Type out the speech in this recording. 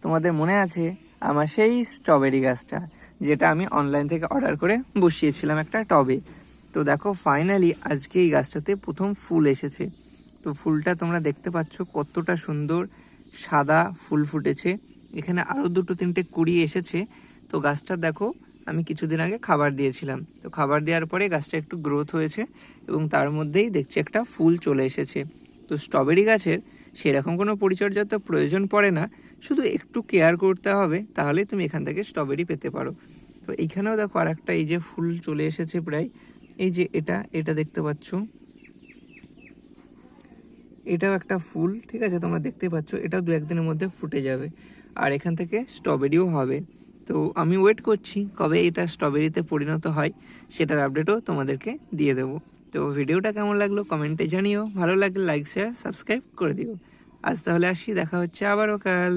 তোমাদের মনে আছে আমার সেই স্ট্রবেরি গাছটা, যেটা আমি অনলাইন থেকে অর্ডার করে বসিয়েছিলাম একটা টবে। তো দেখো ফাইনালি আজকে এই গাছটাতে প্রথম ফুল এসেছে। তো ফুলটা তোমরা দেখতে পাচ্ছ কতটা সুন্দর সাদা ফুল ফুটেছে। এখানে আরও 2-3টে কুড়ি এসেছে। তো গাছটা দেখো আমি কিছুদিন আগে খাবার দিয়েছিলাম, তো খাবার দেওয়ার পরে গাছটা একটু গ্রোথ হয়েছে এবং তার মধ্যেই দেখছি একটা ফুল চলে এসেছে। তো স্ট্রবেরি গাছের সেরকম কোনো পরিচর্যার তো প্রয়োজন পড়ে না, শুধু একটু কেয়ার করতে হবে, তাহলেই তুমি এখান থেকে স্ট্রবেরি পেতে পারো। তো এইখানেও দেখো আর একটা এই যে ফুল চলে এসেছে প্রায়, এই যে এটা দেখতে পাচ্ছ, এটাও একটা ফুল, ঠিক আছে, তোমরা দেখতে পাচ্ছ, এটাও 2-1 দিনের মধ্যে ফুটে যাবে আর এখান থেকে স্ট্রবেরিও হবে। তো আমি ওয়েট করছি কবে এটা স্ট্রবেরিতে পরিণত হয়, সেটার আপডেটও তোমাদেরকে দিয়ে দেবো। তো ভিডিওটা কেমন লাগলো কমেন্টে জানিও, ভালো লাগলে লাইক শেয়ার সাবস্ক্রাইব করে দিও। আজ তাহলে আসি, দেখা হচ্ছে আবারও কাল।